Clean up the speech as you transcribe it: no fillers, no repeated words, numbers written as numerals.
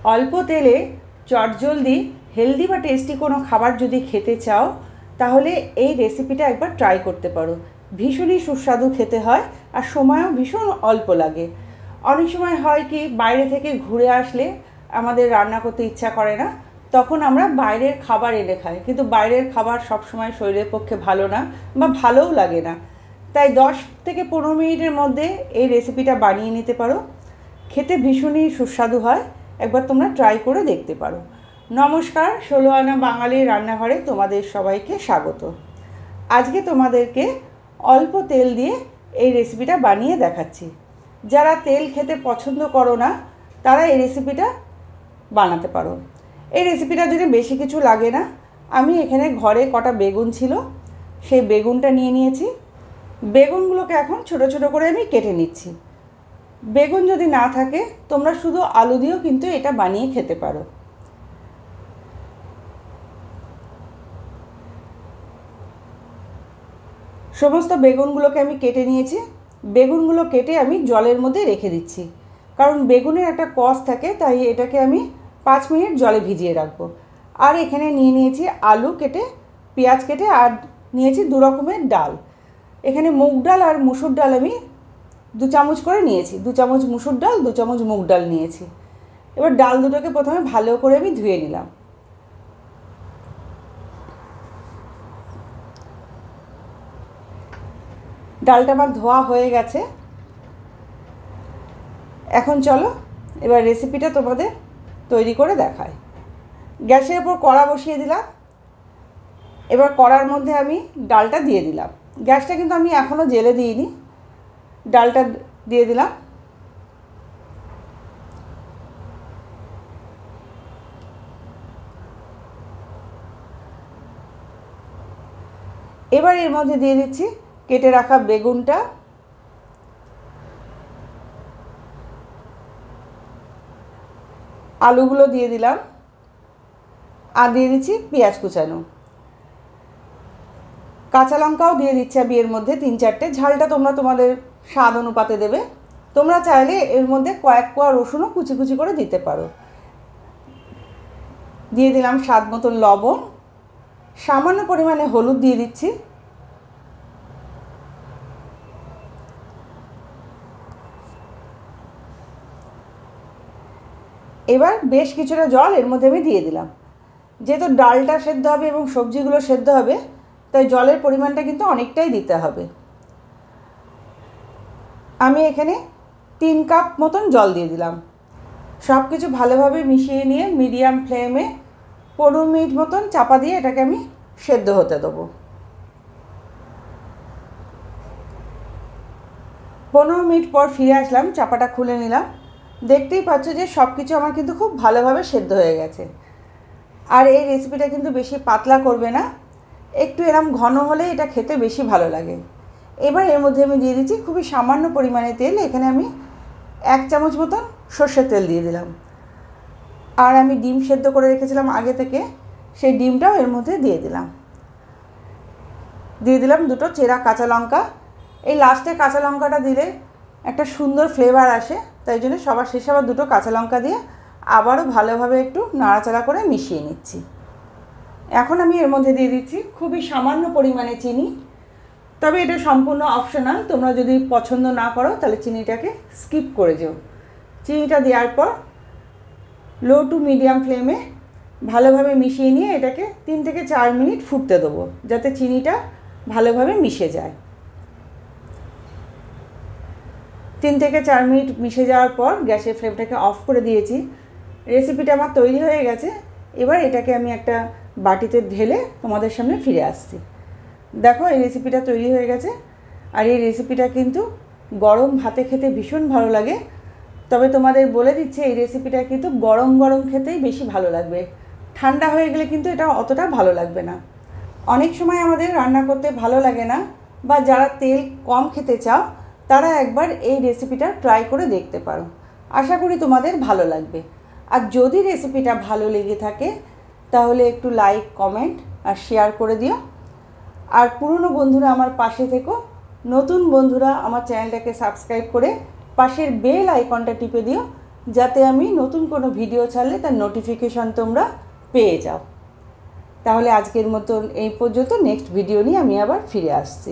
অল্প তেলে চটজলদি হেলদি বা টেস্টি কোনো খাবার যদি খেতে চাও তাহলে এই রেসিপিটা একবার ট্রাই করতে পারো। ভীষণই সুস্বাদু খেতে হয় আর সময়ও ভীষণ অল্প লাগে। অনেক সময় হয় কি বাইরে থেকে ঘুরে আসলে আমাদের রান্না করতে ইচ্ছা করে না, তখন আমরা বাইরের খাবার এনে খাই, কিন্তু বাইরের খাবার সবসময় শরীরের পক্ষে ভালো না বা ভালোও লাগে না। তাই 10 থেকে 15 মিনিটের মধ্যে এই রেসিপিটা বানিয়ে নিতে পারো। খেতে ভীষণই সুস্বাদু হয়, একবার তোমরা ট্রাই করে দেখতে পারো। নমস্কার, 16 আনা বাঙালির রান্নাঘরে তোমাদের সবাইকে স্বাগত। আজকে তোমাদেরকে অল্প তেল দিয়ে এই রেসিপিটা বানিয়ে দেখাচ্ছি। যারা তেল খেতে পছন্দ করো না তারা এই রেসিপিটা বানাতে পারো। এই রেসিপিটার জন্য বেশি কিছু লাগে না। আমি এখানে ঘরে কটা বেগুন ছিল, সেই বেগুনটা নিয়ে নিয়েছি। বেগুনগুলোকে এখন ছোট ছোট করে আমি কেটে নিচ্ছি। বেগুন যদি না থাকে তোমরা শুধু আলু দিয়েও কিন্তু এটা বানিয়ে খেতে পারো। সমস্ত বেগুনগুলোকে আমি কেটে নিয়েছি। বেগুনগুলো কেটে আমি জলের মধ্যে রেখে দিচ্ছি, কারণ বেগুনের একটা কষ থাকে, তাই এটাকে আমি 5 মিনিট জলে ভিজিয়ে রাখবো। আর এখানে নিয়ে নিয়েছি আলু কেটে, পেঁয়াজ কেটে, আর নিয়েছি 2 রকমের ডাল। এখানে মুগ ডাল আর মুসুর ডাল আমি 2 চামচ করে নিয়েছি। 2 চামচ মুসুর ডাল, 2 চামচ মুগ ডাল নিয়েছি। এবার ডাল দুটোকে প্রথমে ভালো করে আমি ধুয়ে নিলাম। ডালটা আমার ধোয়া হয়ে গেছে। এখন চলো এবার রেসিপিটা তোমাদের তৈরি করে দেখাই। গ্যাসের ওপর কড়া বসিয়ে দিলাম। এবার কড়ার মধ্যে আমি ডালটা দিয়ে দিলাম। গ্যাসটা কিন্তু আমি এখনও জেলে দিইনি। ডালটা দিয়ে দিলাম। এবার এর মধ্যে দিয়ে দিচ্ছি কেটে রাখা বেগুনটা, আলুগুলো দিয়ে দিলাম, আর দিয়ে দিচ্ছি পেঁয়াজ কুচানো। কাঁচা লঙ্কাও দিয়ে দিচ্ছি আমি এর মধ্যে 3-4টে। ঝালটা তোমরা তোমাদের স্বাদ অনুপাতে দেবে। তোমরা চাইলে এর মধ্যে কয়েক কোয়া রসুনও কুচি কুচি করে দিতে পারো। দিয়ে দিলাম স্বাদ মতন লবণ, সামান্য পরিমাণে হলুদ দিয়ে দিচ্ছি। এবার বেশ কিছুটা জল এর মধ্যে আমি দিয়ে দিলাম। যেহেতু ডালটা সেদ্ধ হবে এবং সবজিগুলো সেদ্ধ হবে, তাই জলের পরিমাণটা কিন্তু অনেকটাই দিতে হবে। আমি এখানে 3 কাপ মতন জল দিয়ে দিলাম। সব কিছু ভালোভাবে মিশিয়ে নিয়ে মিডিয়াম ফ্লেমে 15 মিনিট মতন চাপা দিয়ে এটাকে আমি সেদ্ধ হতে দেবো। 15 মিনিট পর ফিরে আসলাম, চাপাটা খুলে নিলাম। দেখতেই পাচ্ছ যে সব কিছু আমার কিন্তু খুব ভালোভাবে সেদ্ধ হয়ে গেছে। আর এই রেসিপিটা কিন্তু বেশি পাতলা করবে না, একটু এরম ঘন হলে এটা খেতে বেশি ভালো লাগে। এবার এর মধ্যে আমি দিয়ে দিচ্ছি খুবই সামান্য পরিমাণে তেল। এখানে আমি 1 চামচ মতন সর্ষের তেল দিয়ে দিলাম। আর আমি ডিম সেদ্ধ করে রেখেছিলাম আগে থেকে, সেই ডিমটাও এর মধ্যে দিয়ে দিলাম। দিয়ে দিলাম 2টো চেরা কাঁচা লঙ্কা। এই লাস্টে কাঁচা লঙ্কাটা দিলে একটা সুন্দর ফ্লেভার আসে, তাই জন্য সবার শেষে আবার 2টো কাঁচা লঙ্কা দিয়ে আবারও ভালোভাবে একটু নাড়াচাড়া করে মিশিয়ে নিচ্ছি। এখন আমি এর মধ্যে দিয়ে দিচ্ছি খুবই সামান্য পরিমাণে চিনি। তবে এটা সম্পূর্ণ অপশনাল, তোমরা যদি পছন্দ না করো তাহলে চিনিটাকে স্কিপ করে যেও। চিনিটা দেওয়ার পর লো টু মিডিয়াম ফ্লেমে ভালোভাবে মিশিয়ে নিয়ে এটাকে 3 থেকে 4 মিনিট ফুটতে দেবো, যাতে চিনিটা ভালোভাবে মিশে যায়। 3 থেকে 4 মিনিট মিশে যাওয়ার পর গ্যাসের ফ্লেমটাকে অফ করে দিয়েছি। রেসিপিটা আমার তৈরি হয়ে গেছে। এবার এটাকে আমি একটা বাটিতে ঢেলে তোমাদের সামনে ফিরে আসছি। দেখো এই রেসিপিটা তৈরি হয়ে গেছে। আর এই রেসিপিটা কিন্তু গরম ভাতে খেতে ভীষণ ভালো লাগে। তবে তোমাদের বলে দিচ্ছে এই রেসিপিটা কিন্তু গরম গরম খেতেই বেশি ভালো লাগবে। ঠান্ডা হয়ে গেলে কিন্তু এটা অতটা ভালো লাগবে না। অনেক সময় আমাদের রান্না করতে ভালো লাগে না, বা যারা তেল কম খেতে চাও তারা একবার এই রেসিপিটা ট্রাই করে দেখতে পারো। আশা করি তোমাদের ভালো লাগবে। আর যদি রেসিপিটা ভালো লেগে থাকে তাহলে একটু লাইক, কমেন্ট আর শেয়ার করে দিও। আর পুরনো বন্ধুরা আমার পাশে থেকো, নতুন বন্ধুরা আমার চ্যানেলটাকে সাবস্ক্রাইব করে পাশের বেল আইকনটা টিপে দিও, যাতে আমি নতুন কোনো ভিডিও ছাড়লে তার নোটিফিকেশন তোমরা পেয়ে যাও। তাহলে আজকের মতন এই পর্যন্ত, নেক্সট ভিডিও নিয়ে আমি আবার ফিরে আসছি।